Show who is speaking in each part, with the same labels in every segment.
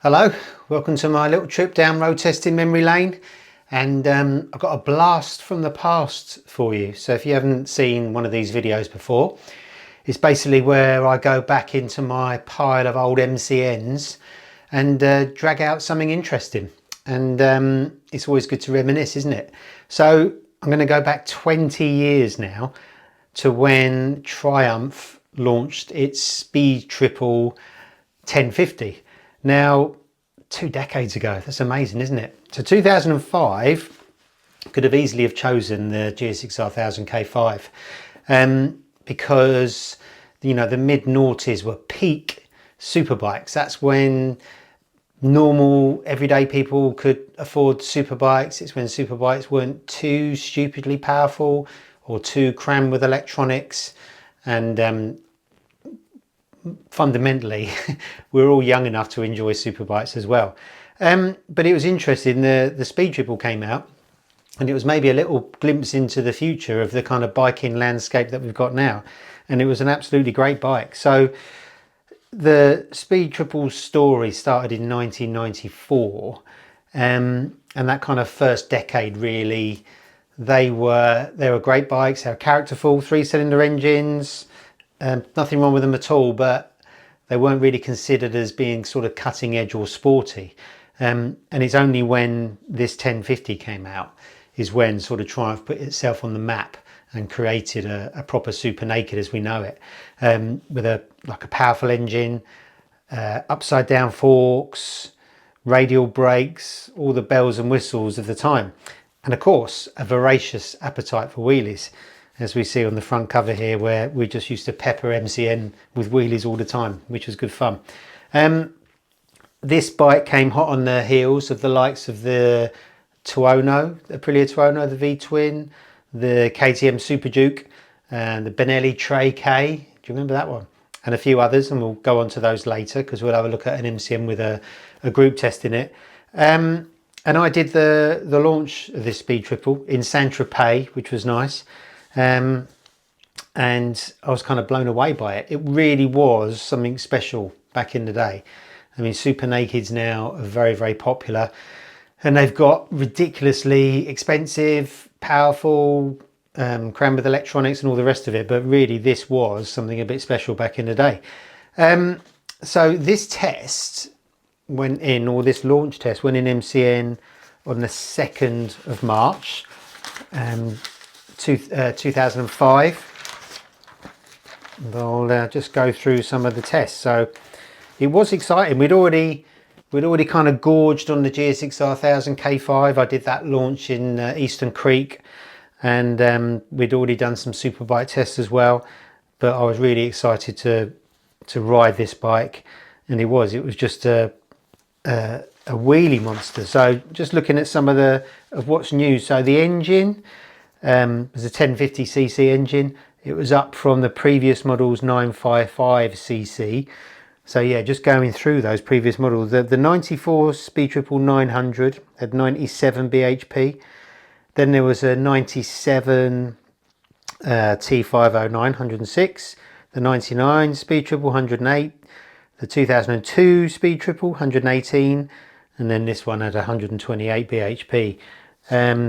Speaker 1: Hello, welcome to my little trip down road testing memory lane, and I've got a blast from the past for you. So if you haven't seen one of these videos before, it's basically where I go back into my pile of old MCNs and drag out something interesting, and it's always good to reminisce, isn't it? So I'm going to go back 20 years now to when Triumph launched its Speed Triple 1050. Now, 2 decades ago, that's amazing, isn't it? So 2005 could have easily have chosen the GSX-R 1000 K5 because, you know, the mid-noughties were peak superbikes. That's when normal everyday people could afford superbikes. It's when superbikes weren't too stupidly powerful or too crammed with electronics, and fundamentally we're all young enough to enjoy superbikes as well. But it was interesting, the Speed Triple came out, and it was maybe a little glimpse into the future of the kind of biking landscape that we've got now, and it was an absolutely great bike. So the Speed Triple story started in 1994, and that kind of first decade really, they were great bikes. They were characterful, 3-cylinder engines. Nothing wrong with them at all, but they weren't really considered as being sort of cutting edge or sporty. And it's only when this 1050 came out is when sort of Triumph put itself on the map and created a proper super naked as we know it, with a powerful engine, upside down forks, radial brakes, all the bells and whistles of the time, and of course a voracious appetite for wheelies, as we see on the front cover here, where we just used to pepper MCN with wheelies all the time, which was good fun. This bike came hot on the heels of the likes of the Tuono, the Aprilia Tuono, the V-twin, the KTM Super Duke, and the Benelli Tre K. Do you remember that one? And a few others, and we'll go on to those later because we'll have a look at an MCN with a group test in it. And I did the launch of this Speed Triple in Saint-Tropez, which was nice. And I was kind of blown away by it. It really was something special back in the day. I mean, super nakeds now are very, very popular, and they've got ridiculously expensive, powerful, crammed with electronics and all the rest of it. But really, this was something a bit special back in the day. So this test went in, or this launch test went in MCN on the 2nd of March. 2005. I'll just go through some of the tests. So it was exciting. We'd already kind of gorged on the GSX-R 1000 K5. I did that launch in Eastern Creek, and we'd already done some superbike tests as well. But I was really excited to ride this bike, and it was just a wheelie monster. So just looking at some of what's new. So the engine was a 1050cc engine. It was up from the previous model's 955cc. So yeah, just going through those previous models. The 94 Speed Triple 900 had 97 bhp. Then there was a 97 T509 106. The 99 Speed Triple 108. The 2002 Speed Triple 118. And then this one had 128 bhp.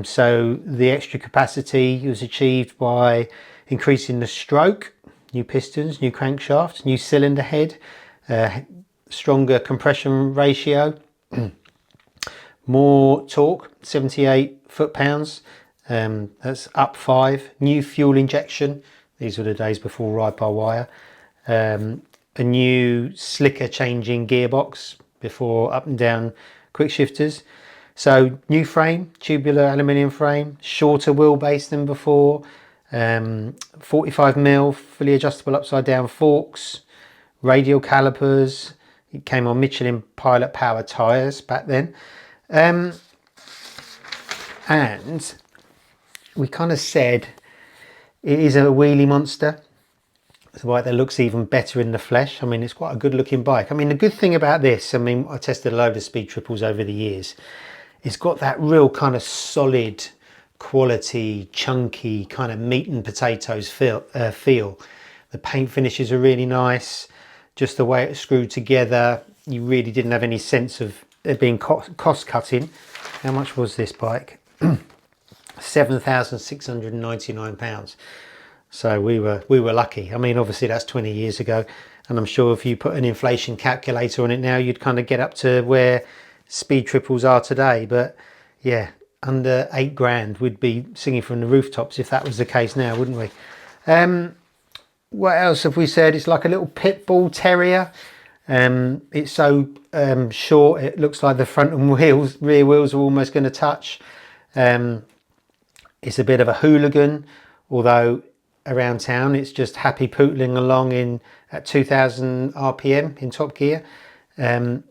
Speaker 1: So the extra capacity was achieved by increasing the stroke, new pistons, new crankshaft, new cylinder head, stronger compression ratio, more torque, 78 foot-pounds, that's up 5, new fuel injection, these were the days before ride-by-wire, a new slicker changing gearbox before up and down quick shifters. So new frame, tubular aluminium frame, shorter wheelbase than before, 45mm fully adjustable upside down forks, radial calipers. It came on Michelin Pilot Power tyres back then. And we kind of said it is a wheelie monster. It's a bike that looks even better in the flesh. I mean, it's quite a good looking bike. I mean, the good thing about this, I mean, I tested a load of Speed Triples over the years. It's got that real kind of solid quality, chunky kind of meat and potatoes feel. The paint finishes are really nice. Just the way it's screwed together, you really didn't have any sense of it being cost cutting. How much was this bike? £7,699. So we were lucky. I mean, obviously that's 20 years ago, and I'm sure if you put an inflation calculator on it now, you'd kind of get up to where speed triples are today. But yeah, under 8 grand, we'd be singing from the rooftops if that was the case now, wouldn't we? What else have we said? It's like a little pit bull terrier. It's so short, it looks like the front and rear wheels are almost going to touch. It's a bit of a hooligan, although around town it's just happy pootling along at 2000 RPM in top gear.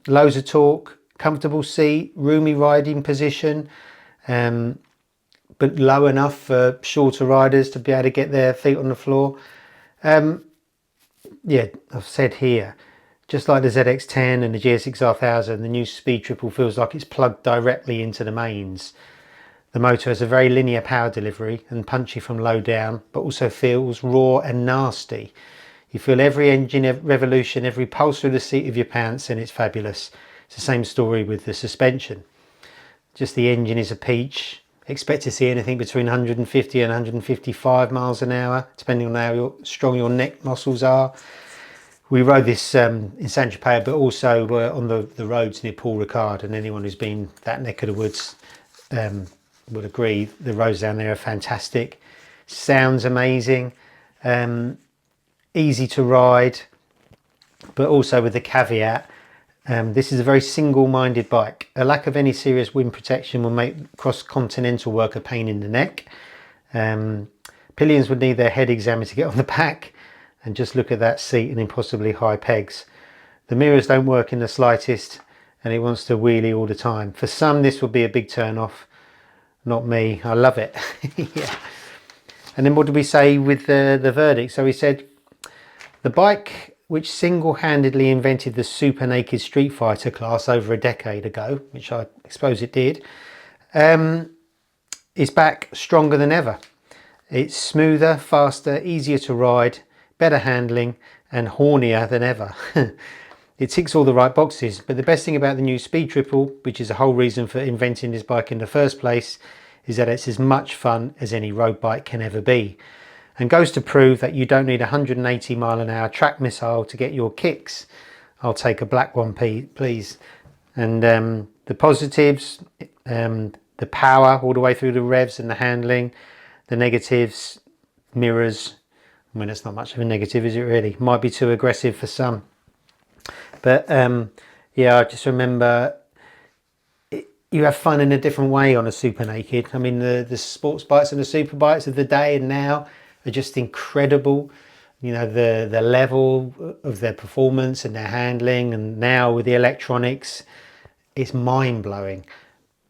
Speaker 1: Loads of torque, comfortable seat, roomy riding position, but low enough for shorter riders to be able to get their feet on the floor. Yeah, I've said here, just like the ZX10 and the GSX-R1000, the new Speed Triple feels like it's plugged directly into the mains. The motor has a very linear power delivery and punchy from low down, but also feels raw and nasty. You feel every engine revolution, every pulse through the seat of your pants, and it's fabulous. It's the same story with the suspension. Just the engine is a peach. Expect to see anything between 150 and 155 miles an hour, depending on how strong your neck muscles are. We rode this in Saint-Tropez, but also on the roads near Paul Ricard, and anyone who's been that neck of the woods would agree the roads down there are fantastic. Sounds amazing, easy to ride, but also with the caveat, this is a very single-minded bike. A lack of any serious wind protection will make cross-continental work a pain in the neck. Pillions would need their head examined to get on the back, and just look at that seat and impossibly high pegs. The mirrors don't work in the slightest, and it wants to wheelie all the time. For some, this will be a big turn off. Not me. I love it. Yeah. And then what did we say with the verdict? So we said the bike which single-handedly invented the super naked street fighter class over a decade ago, which I suppose it did, is back stronger than ever. It's smoother, faster, easier to ride, better handling, and hornier than ever. It ticks all the right boxes, but the best thing about the new Speed Triple, which is the whole reason for inventing this bike in the first place, is that it's as much fun as any road bike can ever be, and goes to prove that you don't need a 180 mile an hour track missile to get your kicks. I'll take a black one, please. And the positives, the power all the way through the revs and the handling. The negatives, mirrors. I mean, it's not much of a negative, is it really? Might be too aggressive for some. But yeah, I just remember you have fun in a different way on a super naked. I mean, the sports bikes and the super bikes of the day and now are just incredible. You know, the level of their performance and their handling, and now with the electronics, it's mind-blowing.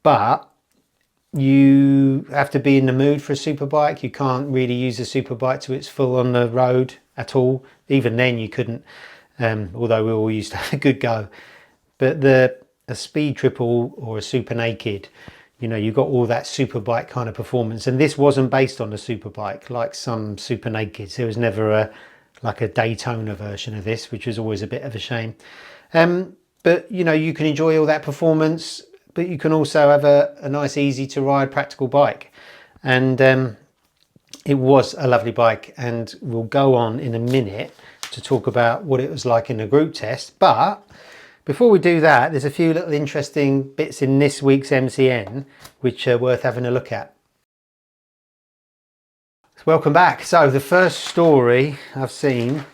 Speaker 1: But you have to be in the mood for a super bike. You can't really use a super bike to its full on the road at all. Even then you couldn't, although we all used to have a good go. But a Speed Triple or a super naked, you know, you got all that super bike kind of performance. And this wasn't based on a super bike like some super nakeds. There was never like a Daytona version of this, which was always a bit of a shame. But you know, you can enjoy all that performance, but you can also have a nice, easy to ride, practical bike. And it was a lovely bike, and we'll go on in a minute to talk about what it was like in the group test. But before we do that, there's a few little interesting bits in this week's MCN which are worth having a look at. So welcome back. So the first story I've seen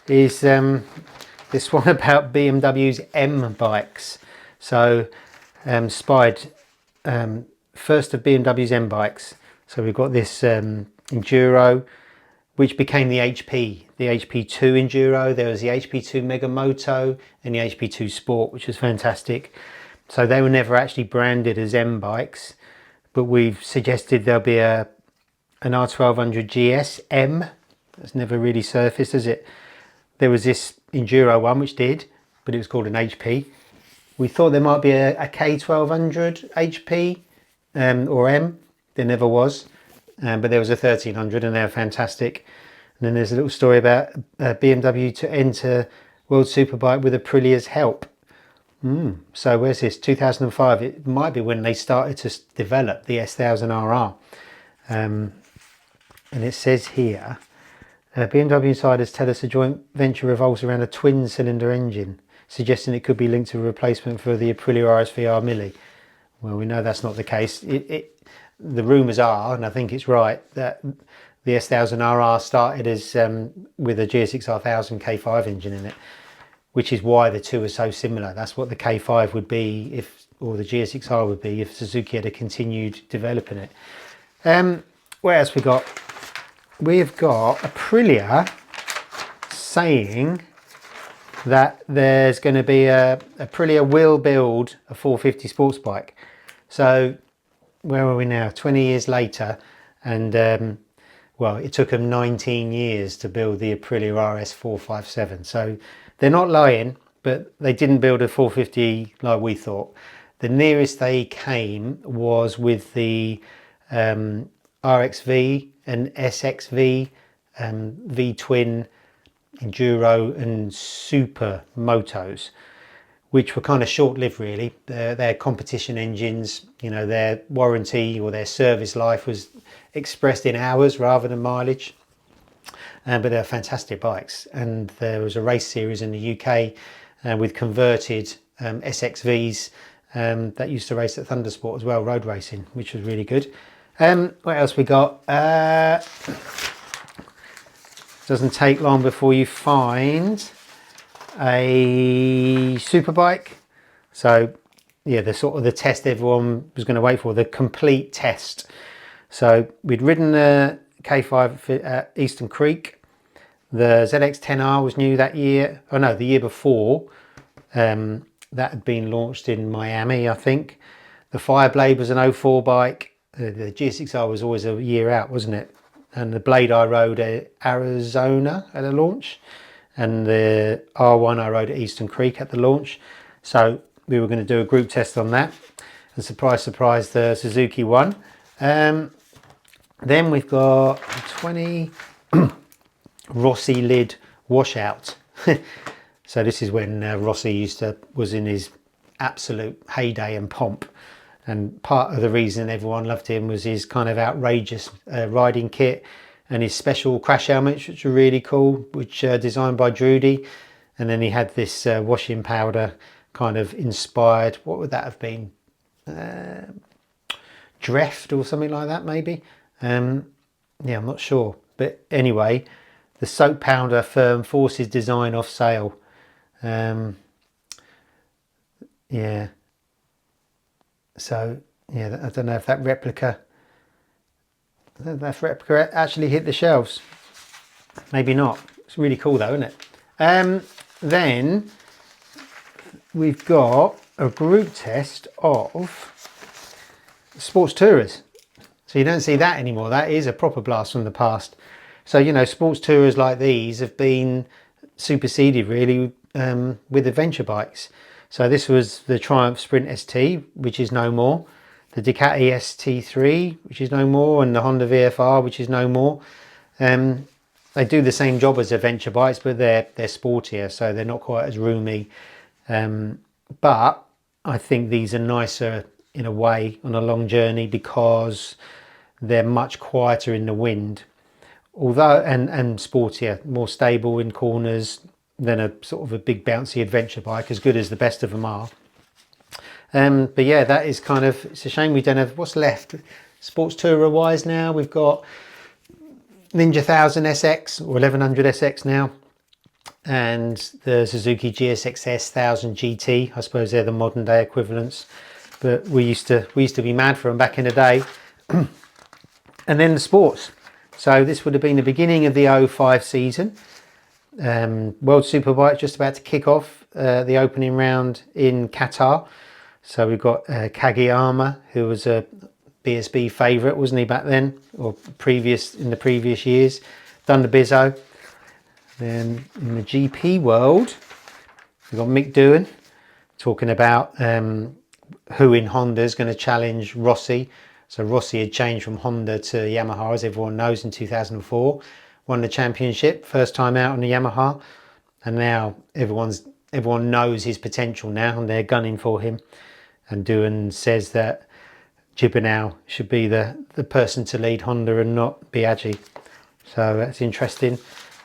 Speaker 1: is this one about BMW's M bikes. So spied first of BMW's M bikes. So we've got this Enduro, which became the HP2 Enduro. There was the HP2 Mega Moto and the HP2 Sport, which was fantastic. So they were never actually branded as M bikes, but we've suggested there'll be an R1200 GS M. That's never really surfaced, has it? There was this Enduro one which did, but it was called an HP. We thought there might be a K1200 HP or M. There never was, but there was a 1300 and they're fantastic. And then there's a little story about BMW to enter World Superbike with Aprilia's help. So where's this? 2005. It might be when they started to develop the S1000RR. And it says here, BMW insiders tell us a joint venture revolves around a twin-cylinder engine, suggesting it could be linked to a replacement for the Aprilia RSVR Mille. Well, we know that's not the case. The rumours are, and I think it's right, that the S1000RR started as with a GSX-R 1000 K5 engine in it, which is why the two are so similar. That's what the K5 would be if, or the GSX-R would be if Suzuki had continued developing it. What else we got? We've got Aprilia saying that there's going to be Aprilia will build a 450 sports bike. So where are we now? 20 years later, and well, it took them 19 years to build the Aprilia RS 457. So they're not lying, but they didn't build a 450 like we thought. The nearest they came was with the RXV and SXV, V-twin, Enduro and Super Motos, which were kind of short-lived really. They're competition engines, you know, their warranty or their service life was expressed in hours rather than mileage. But they're fantastic bikes, and there was a race series in the UK with converted SXVs that used to race at Thundersport as well, road racing, which was really good. What else we got? Doesn't take long before you find a Superbike. So yeah, the sort of the test everyone was going to wait for, the complete test. So we'd ridden the K5 at Eastern Creek. The ZX-10R was new that year. Oh no, the year before. That had been launched in Miami, I think. The Fireblade was an 04 bike. The GSX-R was always a year out, wasn't it? And the Blade I rode at Arizona at the launch, and the R1 I rode at Eastern Creek at the launch. So we were going to do a group test on that, and surprise, surprise, the Suzuki won. Then we've got 20 Rossi lid washout. So this is when Rossi was in his absolute heyday and pomp. And part of the reason everyone loved him was his kind of outrageous riding kit and his special crash helmets, which were really cool, which designed by Drudy. And then he had this washing powder kind of inspired, what would that have been? Dreft or something like that, maybe. Yeah, I'm not sure. But anyway, the soap powder firm forces design off sale. Yeah. So yeah, I don't know if that replica actually hit the shelves. Maybe not. It's really cool though, isn't it? Then we've got a group test of sports tourers. So you don't see that anymore. That is a proper blast from the past. So, you know, sports tourers like these have been superseded really with adventure bikes. So this was the Triumph Sprint ST, which is no more, the Ducati ST3, which is no more, and the Honda VFR, which is no more. They do the same job as adventure bikes, but they're sportier, so they're not quite as roomy. But I think these are nicer in a way on a long journey because they're much quieter in the wind, although and sportier, more stable in corners than a sort of a big bouncy adventure bike, as good as the best of them are. But yeah, that is kind of, it's a shame we don't have, what's left sports tourer wise now. We've got Ninja 1000 SX or 1100 SX now, and the Suzuki GSX-S 1000 GT. I suppose they're the modern day equivalents, but we used to be mad for them back in the day. And then the sports. So this would have been the beginning of the 05 season. World Superbike just about to kick off the opening round in Qatar. So we've got Kageyama, who was a BSB favourite, wasn't he, back then, or in the previous years. Done the Bizzo. Then in the GP world, we've got Mick Doohan talking about who in Honda is going to challenge Rossi. So Rossi had changed from Honda to Yamaha, as everyone knows, in 2004. Won the championship, first time out on the Yamaha. And now everyone's everyone knows his potential now and they're gunning for him. And Doohan says that Gibernau should be the person to lead Honda and not Biaggi. So that's interesting.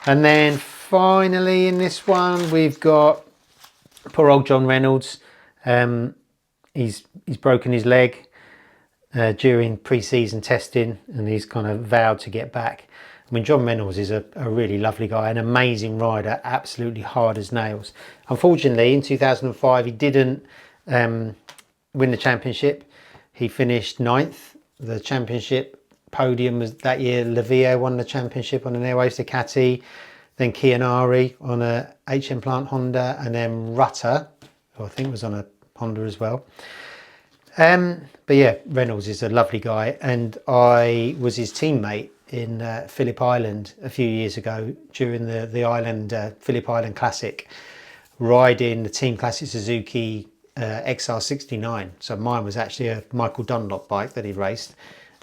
Speaker 1: And then finally in this one, we've got poor old John Reynolds. He's broken his leg during pre-season testing, and he's kind of vowed to get back. I mean, John Reynolds is a really lovely guy, an amazing rider, absolutely hard as nails. Unfortunately, in 2005, he didn't win the championship. He finished 9th. The championship podium was that year. Lavia won the championship on an Airwaves Ducati, then Chianari on a HM Plant Honda, and then Rutter, who I think was on a Honda as well. But yeah, Reynolds is a lovely guy, and I was his teammate in Phillip Island a few years ago during the Island Phillip Island Classic, riding the Team Classic Suzuki XR69. So mine was actually a Michael Dunlop bike that he raced,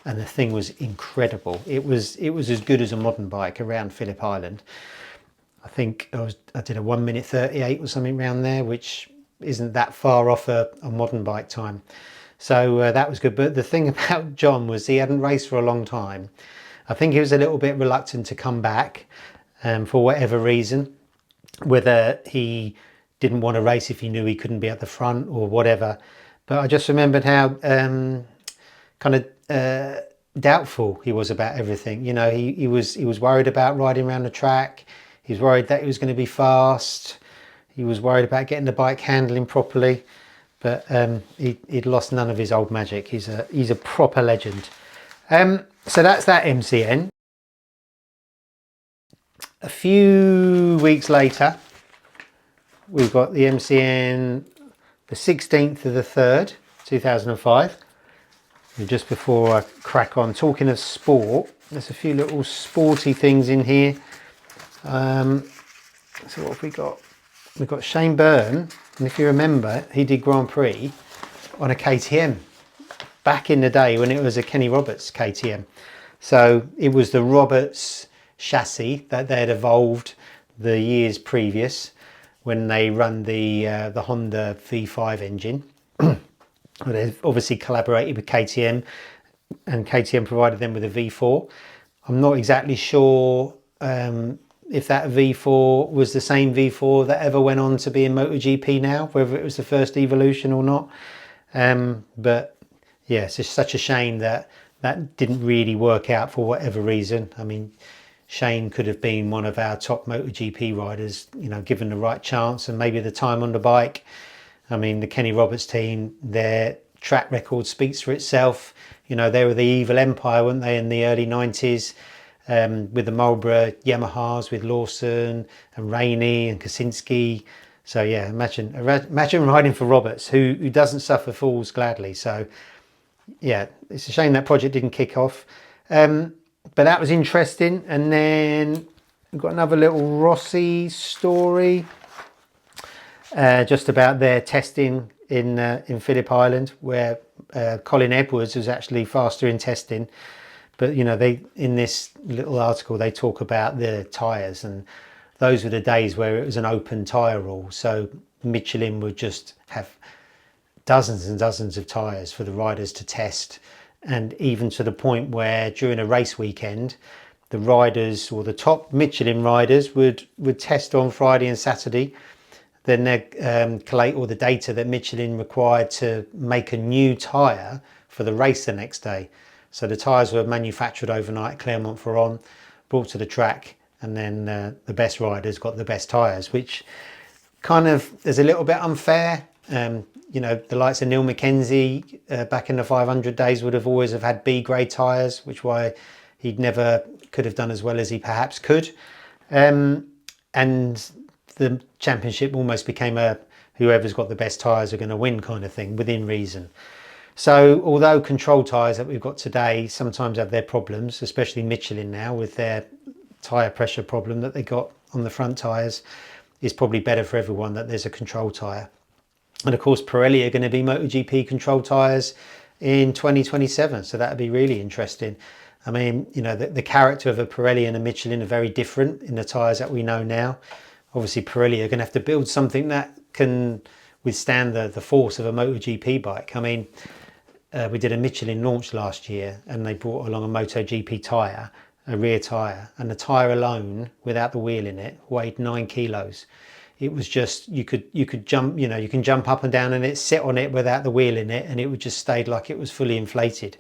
Speaker 1: and the thing was incredible. It was as good as a modern bike around Phillip Island. I think I did a 1:38 or something around there, which isn't that far off a modern bike time. So that was good. But the thing about John was he hadn't raced for a long time. I think he was a little bit reluctant to come back for whatever reason, whether he didn't want to race if he knew he couldn't be at the front or whatever. But I just remembered how kind of doubtful he was about everything. You know, he was worried about riding around the track. He was worried that he was going to be fast. He was worried about getting the bike handling properly. But he'd lost none of his old magic. He's a proper legend. So that's that MCN. A few weeks later, we've got the MCN, the 16th of the 3rd, 2005. And just before I crack on, talking of sport, there's a few little sporty things in here. So what have we got? We've got Shane Byrne, and if you remember, he did Grand Prix on a KTM back in the day when it was a Kenny Roberts KTM. So it was the Roberts chassis that they had evolved the years previous when they run the Honda V5 engine. They've obviously collaborated with KTM, and KTM provided them with a V4. I'm not exactly sure if that V4 was the same V4 that ever went on to be in MotoGP now, whether it was the first evolution or not. But yeah, it's just such a shame that didn't really work out for whatever reason. I mean, Shane could have been one of our top MotoGP riders, you know, given the right chance and maybe the time on the bike. I mean, the Kenny Roberts team, their track record speaks for itself. You know, they were the evil empire, weren't they, in the early 90s? With the Marlboro Yamahas, with Lawson and Rainey and Kaczynski. So yeah, imagine riding for Roberts, who doesn't suffer fools gladly. So yeah, it's a shame that project didn't kick off. But that was interesting. And then we've got another little Rossi story, just about their testing in Phillip Island, where Colin Edwards was actually faster in testing. But you know, in this little article they talk about the tyres, and those were the days where it was an open tyre rule. So Michelin would just have dozens and dozens of tyres for the riders to test, and even to the point where during a race weekend, the riders, or the top Michelin riders, would test on Friday and Saturday. Then they'd collate all the data that Michelin required to make a new tyre for the race the next day. So the tyres were manufactured overnight at Clermont-Ferrand, brought to the track, and then the best riders got the best tyres, which kind of is a little bit unfair. You know, the likes of Neil Mackenzie back in the 500 days would have always have had B grade tyres, which why he'd never could have done as well as he perhaps could. And the championship almost became a whoever's got the best tyres are going to win kind of thing, within reason. So although control tyres that we've got today sometimes have their problems, especially Michelin now with their tyre pressure problem that they got on the front tyres, it's probably better for everyone that there's a control tyre. And of course Pirelli are going to be MotoGP control tyres in 2027, so that would be really interesting. I mean, you know, the character of a Pirelli and a Michelin are very different in the tyres that we know now. obviously Pirelli are going to have to build something that can withstand the force of a MotoGP bike. I mean, we did a Michelin launch last year and they brought along a MotoGP tyre, a rear tyre, and the tyre alone, without the wheel in it, weighed 9 kilos. It was just, you could jump, you know, you can jump up and down and it, sit on it without the wheel in it, and it would just stay like it was fully inflated.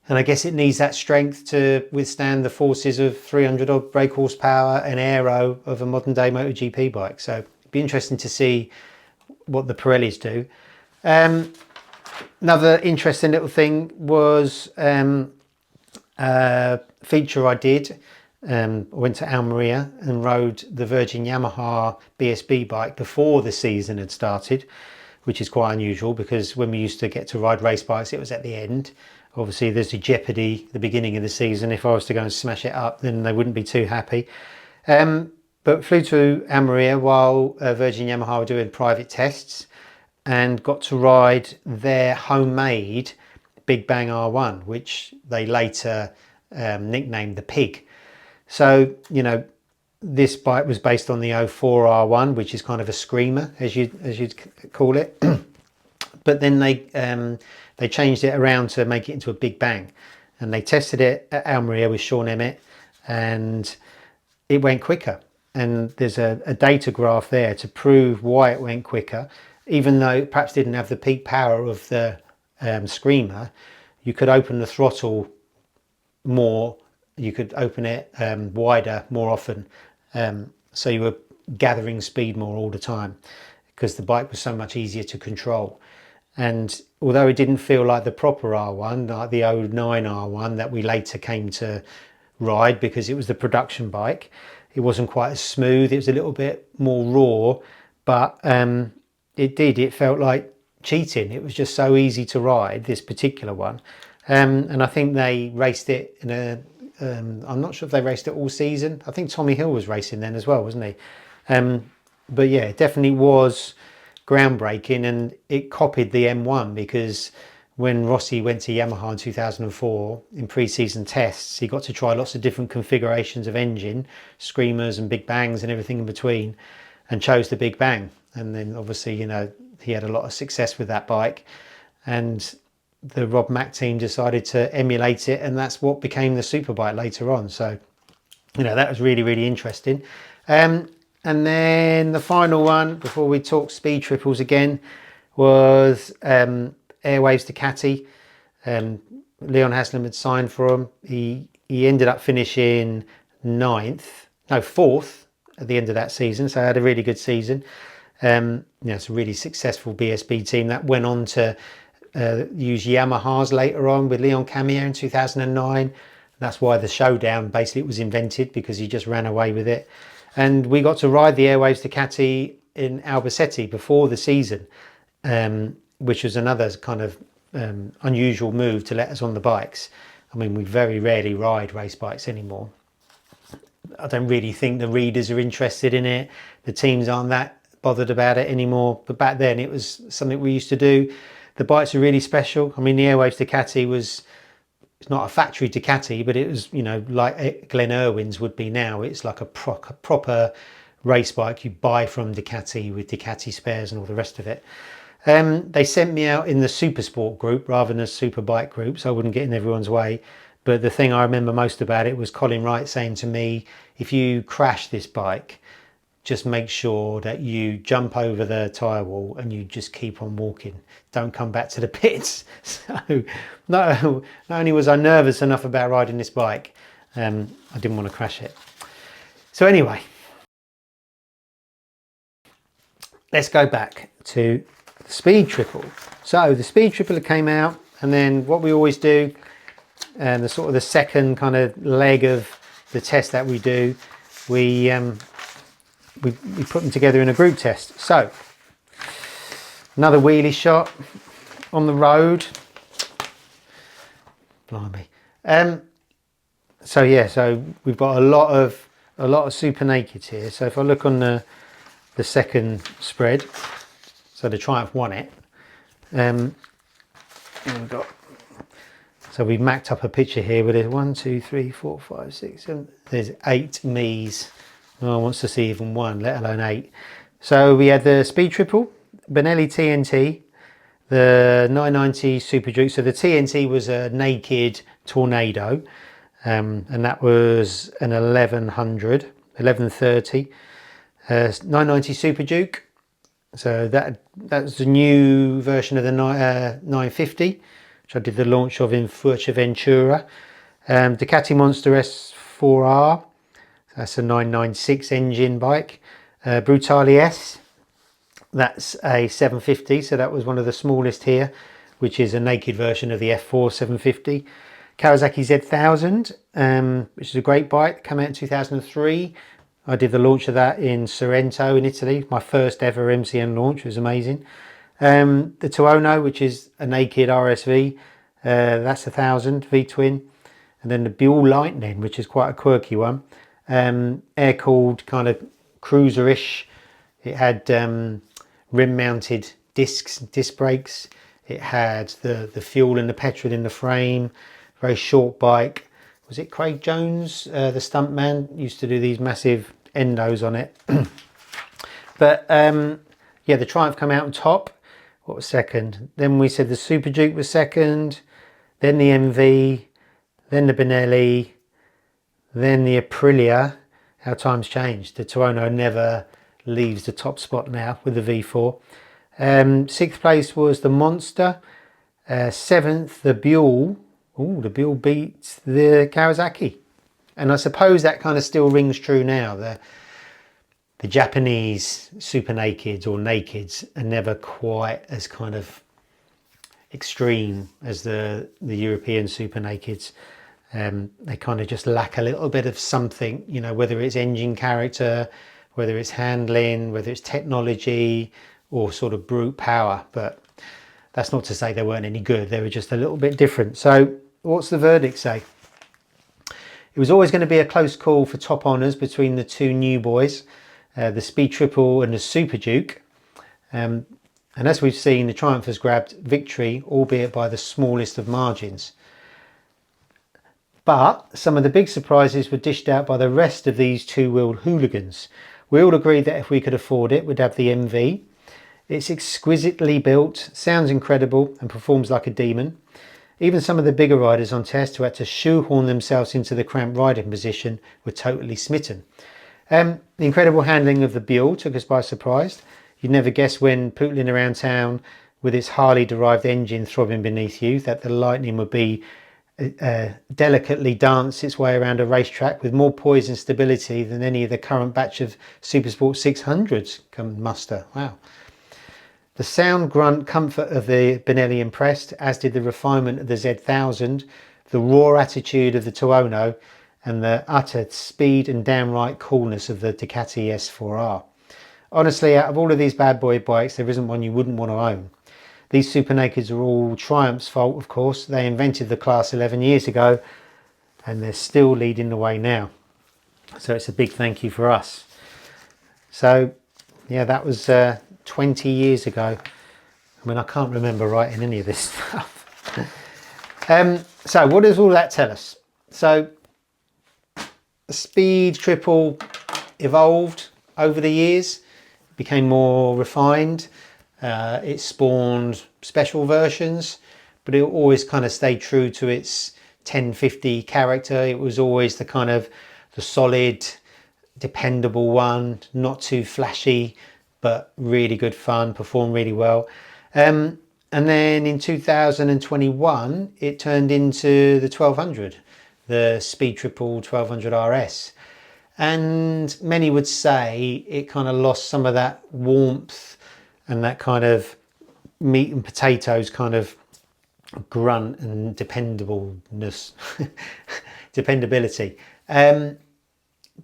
Speaker 1: And I guess it needs that strength to withstand the forces of 300 odd brake horsepower and aero of a modern day MotoGP bike. So it'd be interesting to see what the Pirellis do. Another interesting little thing was a feature I did. I went to Almeria and rode the Virgin Yamaha BSB bike before the season had started, which is quite unusual because when we used to get to ride race bikes, it was at the end. Obviously, there's the jeopardy at the beginning of the season. If I was to go and smash it up, then they wouldn't be too happy. But flew to Almeria while Virgin Yamaha were doing private tests and got to ride their homemade Big Bang R1, which they later nicknamed the Pig. So, you know, this bike was based on the 04 R1, which is kind of a screamer, as you'd call it. But then they changed it around to make it into a Big Bang, and they tested it at Almeria with Sean Emmett, and it went quicker. And there's a data graph there to prove why it went quicker, even though it perhaps didn't have the peak power of the screamer. You could open the throttle more, you could open it wider more often, so you were gathering speed more all the time because the bike was so much easier to control. And although it didn't feel like the proper R1, like the 09 R1 that we later came to ride because it was the production bike, it wasn't quite as smooth, it was a little bit more raw, but it felt like cheating. It was just so easy to ride, this particular one. And I think they raced it in a, I'm not sure if they raced it all season. I think Tommy Hill was racing then as well, wasn't he? But yeah, it definitely was groundbreaking, and it copied the M1 because when Rossi went to Yamaha in 2004 in pre-season tests, he got to try lots of different configurations of engine, screamers and Big Bangs and everything in between, and chose the Big Bang. And then obviously, you know, he had a lot of success with that bike, and the Rob Mack team decided to emulate it, and that's what became the Superbike later on. So, you know, that was really, really interesting. And then the final one before we talk speed triples again was Airwaves Ducati. Leon Haslam had signed for him. He ended up finishing fourth at the end of that season, so I had a really good season. You know, it's a really successful BSB team that went on to use Yamahas later on with Leon Camier in 2009. That's why the Showdown basically was invented, because he just ran away with it. And we got to ride the Airwaves Ducati in Albacete before the season, which was another kind of unusual move to let us on the bikes. I mean, we very rarely ride race bikes anymore. I don't really think the readers are interested in it. The teams aren't that bothered about it anymore. But back then it was something we used to do. The bikes are really special. I mean, the Airwaves Ducati was, it's not a factory Ducati, but it was, you know, like Glen Irwin's would be now. It's like a proper race bike you buy from Ducati with Ducati spares and all the rest of it. They sent me out in the Supersport group rather than a Superbike group, so I wouldn't get in everyone's way. But the thing I remember most about it was Colin Wright saying to me, if you crash this bike, just make sure that you jump over the tyre wall and you just keep on walking. Don't come back to the pits. So not only was I nervous enough about riding this bike, I didn't want to crash it. So anyway, let's go back to the speed triple. So the speed triple came out, and then what we always do, and the sort of the second kind of leg of the test that we do, we put them together in a group test. So another wheelie shot on the road. Blimey. So yeah, so we've got a lot of super nakeds here. So if I look on the second spread, so the Triumph won it. And we've got, so we've mapped up a picture here where there's 1, 2, 3, 4, 5, 6, 7. There's 8 me's No one wants to see even one, let alone 8. So we had the Speed Triple, Benelli TNT, the 990 Super Duke. So the TNT was a naked Tornado, and that was an 1130. 990 Super Duke. So that's the new version of the 950, which I did the launch of in Fuerteventura. Ducati Monster S4R. That's a 996 engine bike. Brutale S. That's a 750, so that was one of the smallest here, which is a naked version of the F4 750. Kawasaki Z1000, which is a great bike, came out in 2003. I did the launch of that in Sorrento in Italy, my first ever MCN launch. It was amazing. The Tuono, which is a naked RSV, that's 1000 V-twin. And then the Buell Lightning, which is quite a quirky one, air-cooled kind of cruiser-ish. It had rim-mounted disc brakes. It had the fuel and the petrol in the frame. Very short bike. Was it Craig Jones, the stuntman, used to do these massive endos on it. But yeah, the Triumph came out on top. What was second? Then we said the Super Duke was second. Then the MV. Then the Benelli. Then the Aprilia. How times changed. The Tuono never leaves the top spot now with the V4. Sixth place was the Monster. Seventh, the Buell. Oh, the Buell beats the Kawasaki. And I suppose that kind of still rings true now. The Japanese super nakeds or nakeds are never quite as kind of extreme as the European super nakeds. They kind of just lack a little bit of something, you know, whether it's engine character, whether it's handling, whether it's technology or sort of brute power. But that's not to say they weren't any good. They were just a little bit different. So what's the verdict say? It was always going to be a close call for top honours between the two new boys, the Speed Triple and the Super Duke. And as we've seen, the Triumph has grabbed victory, albeit by the smallest of margins. But some of the big surprises were dished out by the rest of these two-wheeled hooligans. We all agreed that if we could afford it, we'd have the MV. It's exquisitely built, sounds incredible and performs like a demon. Even some of the bigger riders on test who had to shoehorn themselves into the cramped riding position were totally smitten. The incredible handling of the Buell took us by surprise. You'd never guess when pootling around town with its Harley-derived engine throbbing beneath you that the Lightning would be delicately dance its way around a racetrack with more poise and stability than any of the current batch of Supersport 600s can muster. Wow. The sound, grunt, comfort of the Benelli impressed, as did the refinement of the Z1000, the raw attitude of the Tuono, and the utter speed and downright coolness of the Ducati S4R. Honestly, out of all of these bad boy bikes, there isn't one you wouldn't want to own. These super nakeds are all Triumph's fault, of course. They invented the class 11 years ago, and they're still leading the way now. So it's a big thank you for us. So, yeah, that was 20 years ago. I mean, I can't remember writing any of this stuff. So what does all that tell us? So the Speed Triple evolved over the years, became more refined. It spawned special versions, but it always kind of stayed true to its 1050 character. It was always the kind of the solid, dependable one, not too flashy, but really good fun, performed really well. And then in 2021, it turned into the 1200, the Speed Triple 1200 RS. And many would say it kind of lost some of that warmth and that kind of meat and potatoes kind of grunt and dependableness, dependability.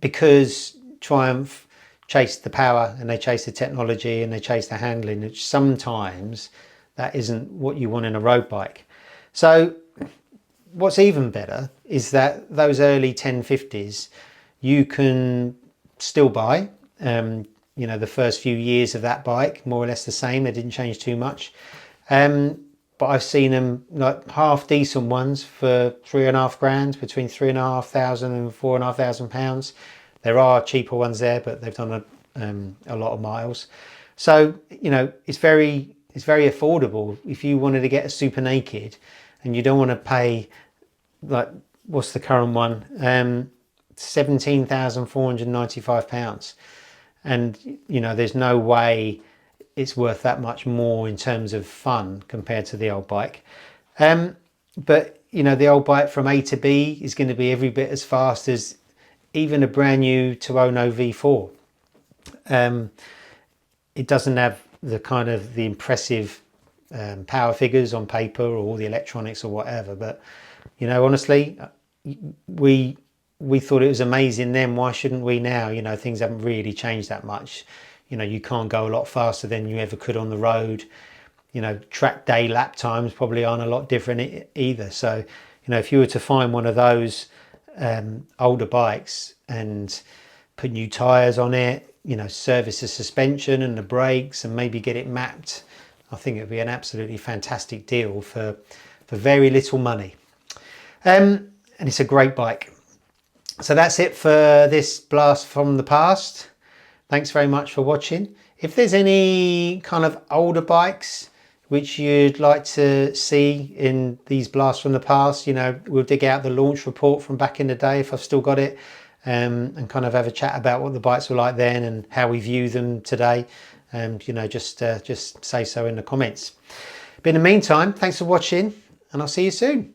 Speaker 1: Because Triumph chased the power and they chased the technology and they chased the handling, which sometimes that isn't what you want in a road bike. So what's even better is that those early 1050s you can still buy. You know, the first few years of that bike, more or less the same. They didn't change too much. But I've seen them like half decent ones for £3,500, between £3,500 and £4,500. There are cheaper ones there, but they've done a lot of miles. So, you know, it's very affordable. If you wanted to get a super naked and you don't want to pay, like, what's the current one? £17,495. And, you know, there's no way it's worth that much more in terms of fun compared to the old bike. But, you know, the old bike from A to B is going to be every bit as fast as even a brand new 2.0 V4. It doesn't have the kind of the impressive power figures on paper or all the electronics or whatever, but, you know, honestly, we thought it was amazing then. Why shouldn't we now? You know, things haven't really changed that much. You know, you can't go a lot faster than you ever could on the road. You know, track day lap times probably aren't a lot different either. So, you know, if you were to find one of those older bikes and put new tires on it, you know, service the suspension and the brakes and maybe get it mapped, I think it would be an absolutely fantastic deal for very little money. And it's a great bike. So that's it for this blast from the past. Thanks very much for watching. If there's any kind of older bikes which you'd like to see in these blasts from the past, you know, we'll dig out the launch report from back in the day if I've still got it, and kind of have a chat about what the bikes were like then and how we view them today. You know, just say so in the comments. But in the meantime, thanks for watching, and I'll see you soon.